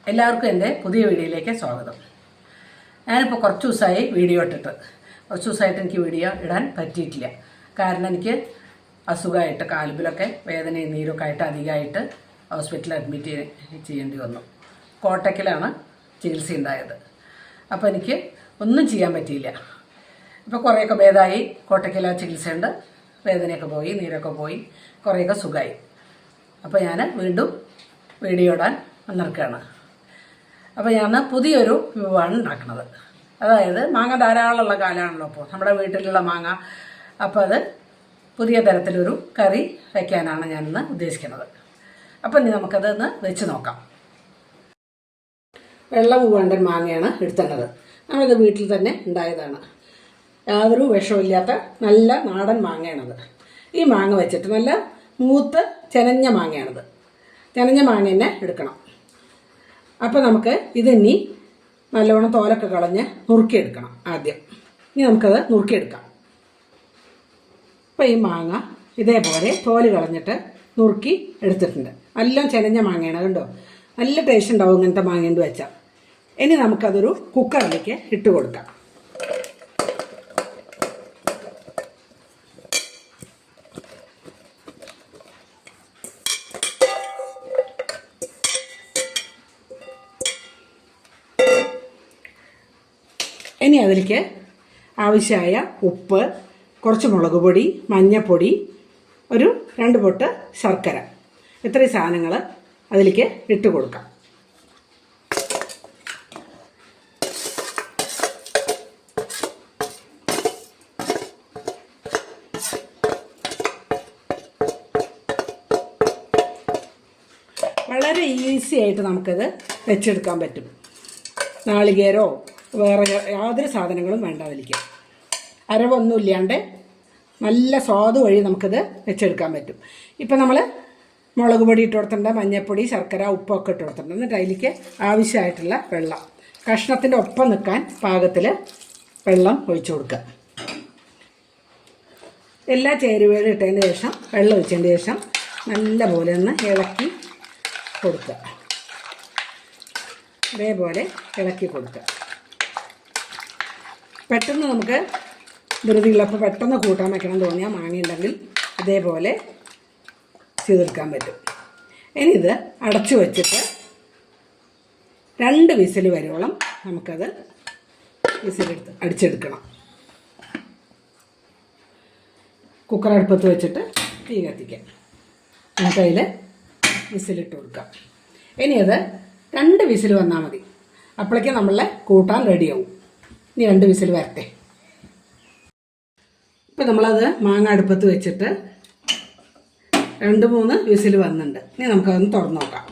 എല്ലാവർക്കും എൻ്റെ പുതിയ വീഡിയോയിലേക്ക് സ്വാഗതം. ഞാനിപ്പോൾ കുറച്ച് ദിവസമായി വീഡിയോ ഇട്ടിട്ട് കുറച്ച് ദിവസമായിട്ട് എനിക്ക് വീഡിയോ ഇടാൻ പറ്റിയിട്ടില്ല. കാരണം എനിക്ക് അസുഖമായിട്ട് കാൽബിലൊക്കെ വേദനയും നീരൊക്കെ ആയിട്ട് അധികമായിട്ട് ഹോസ്പിറ്റലിൽ അഡ്മിറ്റ് ചെയ്യേണ്ടി വന്നു. കോട്ടയ്ക്കലാണ് ചികിത്സ ഉണ്ടായത്. അപ്പോൾ എനിക്ക് ഒന്നും ചെയ്യാൻ പറ്റിയില്ല. ഇപ്പോൾ കുറേയൊക്കെ ഭേദമായി. കോട്ടയ്ക്കല ചികിത്സയുണ്ട്, വേദനയൊക്കെ പോയി, നീരൊക്കെ പോയി, കുറേയൊക്കെ സുഖമായി. അപ്പോൾ ഞാൻ വീണ്ടും വീഡിയോ ഇടാൻ വന്നിരിക്കുകയാണ്. അപ്പോൾ ഞാൻ പുതിയൊരു വിഭവമാണ് ഉണ്ടാക്കുന്നത്. അതായത് മാങ്ങ ധാരാളമുള്ള കാലമാണല്ലോ ഇപ്പോൾ നമ്മുടെ വീട്ടിലുള്ള മാങ്ങ. അപ്പോൾ അത് പുതിയ തരത്തിലൊരു കറി വയ്ക്കാനാണ് ഞാനിന്ന് ഉദ്ദേശിക്കുന്നത്. അപ്പം ഇനി നമുക്കതൊന്ന് വെച്ച് നോക്കാം. വെള്ള മൂവാണ്ടൻ മാങ്ങയാണ് എടുത്തേണ്ടത്. നമ്മളിത് വീട്ടിൽ തന്നെ ഉണ്ടായതാണ്. യാതൊരു വിഷമില്ലാത്ത നല്ല നാടൻ മാങ്ങയാണത്. ഈ മാങ്ങ വെച്ചിട്ട് നല്ല മൂത്ത് ചെനഞ്ഞ മാങ്ങയാണിത്. ചെനഞ്ഞ മാങ്ങ തന്നെ എടുക്കണം. അപ്പോൾ നമുക്ക് ഇതിനി നല്ലവണ്ണം തോലൊക്കെ കളഞ്ഞ് നുറുക്കിയെടുക്കണം ആദ്യം. ഇനി നമുക്കത് നുറുക്കിയെടുക്കാം. അപ്പോൾ ഈ മാങ്ങ ഇതേപോലെ തോല് കളഞ്ഞിട്ട് നുറുക്കി എടുത്തിട്ടുണ്ട്. എല്ലാം ചെനഞ്ഞ മാങ്ങയാണ്, കണ്ടോ? നല്ല ടേസ്റ്റ് ഉണ്ടാവും ഇങ്ങനത്തെ മാങ്ങ വെച്ചാൽ. ഇനി നമുക്കതൊരു കുക്കറിലേക്ക് ഇട്ട് കൊടുക്കാം. ഇനി അതിലേക്ക് ആവശ്യമായ ഉപ്പ്, കുറച്ച് മുളക് പൊടി, മഞ്ഞൾപ്പൊടി, ഒരു 2 പൊട്ട് ശർക്കര, ഇത്രയും സാധനങ്ങൾ അതിലേക്ക് ഇട്ട് കൊടുക്കാം. വളരെ ഈസി ആയിട്ട് നമുക്കത് വെച്ചെടുക്കാൻ പറ്റും. നാളികേരോ വേറെ യാതൊരു സാധനങ്ങളും വേണ്ട അതിലേക്ക്. അരവൊന്നുമില്ലാണ്ട് നല്ല സ്വാദ് വഴി നമുക്കിത് വെച്ചെടുക്കാൻ പറ്റും. ഇപ്പം നമ്മൾ മുളക് പൊടി ഇട്ട് കൊടുത്തിട്ടുണ്ട്, മഞ്ഞൾപ്പൊടി, ശർക്കര, ഉപ്പൊക്കെ ഇട്ട് കൊടുത്തിട്ടുണ്ട്. എന്നിട്ട് അതിലേക്ക് ആവശ്യമായിട്ടുള്ള വെള്ളം കഷ്ണത്തിൻ്റെ ഒപ്പം നിൽക്കാൻ പാകത്തിൽ വെള്ളം ഒഴിച്ചു കൊടുക്കുക. എല്ലാ ചേരുവകളും ഇട്ടതിന് ശേഷം വെള്ളം ഒഴിച്ചതിന് ശേഷം നല്ല പോലെ ഒന്ന് ഇളക്കി കൊടുക്കുക. അതേപോലെ ഇളക്കി കൊടുക്കുക. പെട്ടെന്ന് നമുക്ക് ധൃതിയുള്ളപ്പോൾ പെട്ടെന്ന് കൂട്ടാൻ വയ്ക്കണം തോന്നിയാൽ മാങ്ങയുണ്ടെങ്കിൽ അതേപോലെ ചെയ്തെടുക്കാൻ പറ്റും. ഇനി ഇത് അടച്ചു വച്ചിട്ട് 2 വിസിൽ വരുവോളം നമുക്കത് അടിച്ചെടുക്കണം. കുക്കർ അടുപ്പത്ത് വെച്ചിട്ട് തീ കത്തിക്കാം. നമുക്കതിൽ വിസിലിട്ട് കൊടുക്കാം. ഇനി അത് 2 വിസിൽ വന്നാൽ മതി. അപ്പോഴേക്കും നമ്മളെ കൂട്ടാൻ റെഡിയാവും. ഇനി 2 വിസിൽ വരട്ടെ. ഇപ്പം നമ്മളത് മാങ്ങ അടുപ്പത്ത് വെച്ചിട്ട് 2-3 വിസിൽ വന്നിട്ടുണ്ട്. ഇനി നമുക്കതൊന്ന് തുറന്ന് നോക്കാം.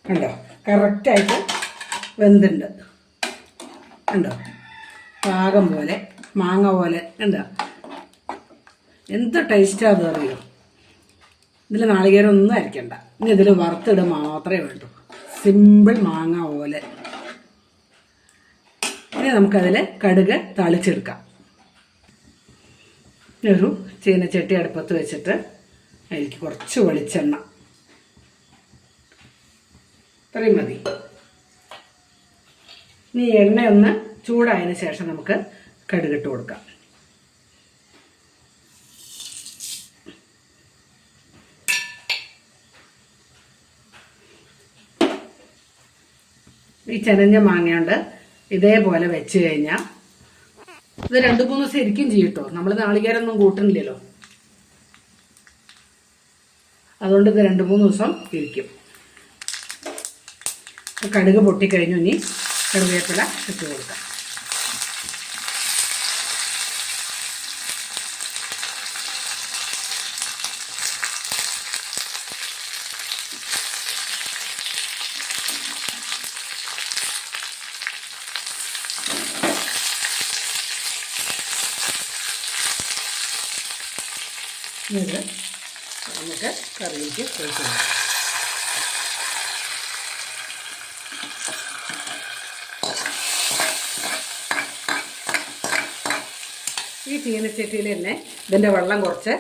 കണ്ടോ? കറക്റ്റായിട്ട് വെന്തുണ്ട്. കണ്ടോ? പാകം പോലെ മാങ്ങ പോലെ. കണ്ടോ? എന്ത് ടേസ്റ്റാണ് അത് അറിയോ? ഇതിൽ നാളികേരം ഒന്നും അരയ്ക്കണ്ട. ഇനി ഇതിൽ വറുത്തിടുക മാത്രമേ വേണ്ടൂ. സിമ്പിൾ മാങ്ങ പോലെ. ഇനി നമുക്കതിൽ കടുക് താളിച്ചെടുക്കാം. ഒരു ചീനച്ചട്ടി അടുപ്പത്ത് വെച്ചിട്ട് അതിലേക്ക് കുറച്ച് വെളിച്ചെണ്ണ, ഇത്രയും മതി. ഇനി എണ്ണയൊന്ന് ചൂടായതിന് ശേഷം നമുക്ക് കടുകിട്ട് കൊടുക്കാം. ഈ ചെനഞ്ഞ മാങ്ങയുണ്ട് ഇതേപോലെ വെച്ച് കഴിഞ്ഞാൽ ഇത് 2-3 ദിവസം ഇരിക്കും ചെയ്യട്ടോ. നമ്മൾ നാളികേരൊന്നും കൂട്ടുന്നില്ലല്ലോ, അതുകൊണ്ട് ഇത് 2-3 ദിവസം ഇരിക്കും. കടുക് പൊട്ടിക്കഴിഞ്ഞു. ഇനി കറിവേപ്പില ഇട്ട് കൊടുക്കാം. ഇത് നമുക്ക് കറിയിലേക്ക് ഒഴിച്ച് കൊടുക്കാം. ഈ ചീനച്ചട്ടിയിൽ തന്നെ ഇതിൻ്റെ വെള്ളം കുറച്ച്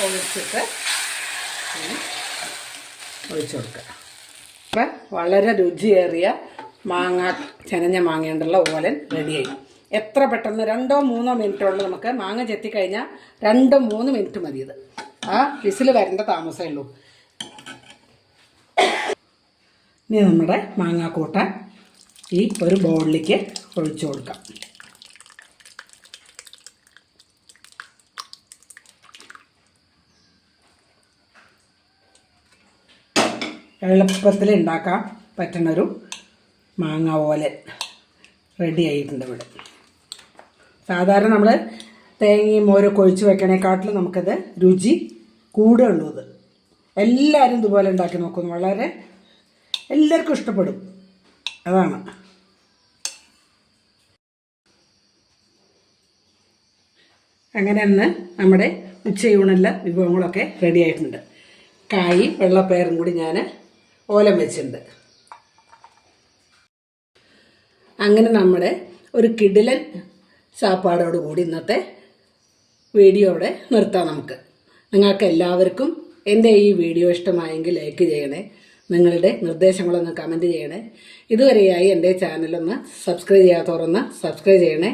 ഒഴിച്ചിട്ട് ഒഴിച്ചു കൊടുക്കുക. അപ്പം വളരെ രുചിയേറിയ മാങ്ങ ചെനഞ്ഞ മാങ്ങയുണ്ടുള്ള ഓലൻ റെഡിയായി. എത്ര പെട്ടെന്ന് 2-3 മിനിറ്റുള്ള നമുക്ക് മാങ്ങ ചെത്തിക്കഴിഞ്ഞാൽ 2-3 മിനിറ്റ് മതി. ഇത് ആ വിസിൽ വരേണ്ട താമസമേ ഉള്ളൂ. ഇനി നമ്മുടെ മാങ്ങാക്കൂട്ട ഈ ഒരു ബൗളിലേക്ക് ഒഴിച്ചു കൊടുക്കാം. എളുപ്പത്തിൽ ഉണ്ടാക്കാൻ പറ്റുന്നൊരു മാങ്ങ ഓലൻ റെഡി ആയിട്ടുണ്ട് ഇവിടെ. സാധാരണ നമ്മൾ തേങ്ങയും മോരൊക്കെ ഒഴിച്ച് വെക്കണേക്കാട്ടിലും നമുക്കത് രുചി കൂടുകയുള്ളൂ. ഇത് എല്ലാവരും ഇതുപോലെ ഉണ്ടാക്കി നോക്കുന്നു. വളരെ എല്ലാവർക്കും ഇഷ്ടപ്പെടും. അതാണ്. അങ്ങനെ ഇന്ന് നമ്മുടെ ഉച്ചയൂണെല്ലാം വിഭവങ്ങളൊക്കെ റെഡി ആയിട്ടുണ്ട്. കായും വെള്ളപ്പയറും കൂടി ഞാൻ ഓലം വെച്ചിട്ടുണ്ട്. അങ്ങനെ നമ്മുടെ ഒരു കിടിലൻ സാപ്പാടോട് കൂടി ഇന്നത്തെ വീഡിയോ ഇവിടെ നിർത്താം നമുക്ക്. നിങ്ങൾക്ക് എല്ലാവർക്കും എൻ്റെ ഈ വീഡിയോ ഇഷ്ടമായെങ്കിൽ ലൈക്ക് ചെയ്യണേ. നിങ്ങളുടെ നിർദ്ദേശങ്ങളൊന്ന് കമൻറ്റ് ചെയ്യണേ. ഇതുവരെയായി എൻ്റെ ചാനലൊന്ന് സബ്സ്ക്രൈബ് ചെയ്യാത്തവരൊന്ന് സബ്സ്ക്രൈബ് ചെയ്യണേ.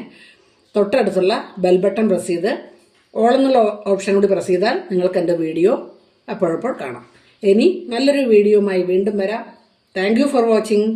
തൊട്ടടുത്തുള്ള ബെൽ ബട്ടൺ പ്രസ് ചെയ്ത് ഓൾ എന്നുള്ള ഓപ്ഷൻ കൂടി പ്രസ് ചെയ്താൽ നിങ്ങൾക്ക് എൻ്റെ വീഡിയോ അപ്പോഴപ്പോൾ കാണാം. ഇനി നല്ലൊരു വീഡിയോയുമായി വീണ്ടും വരാം. Thank you for watching.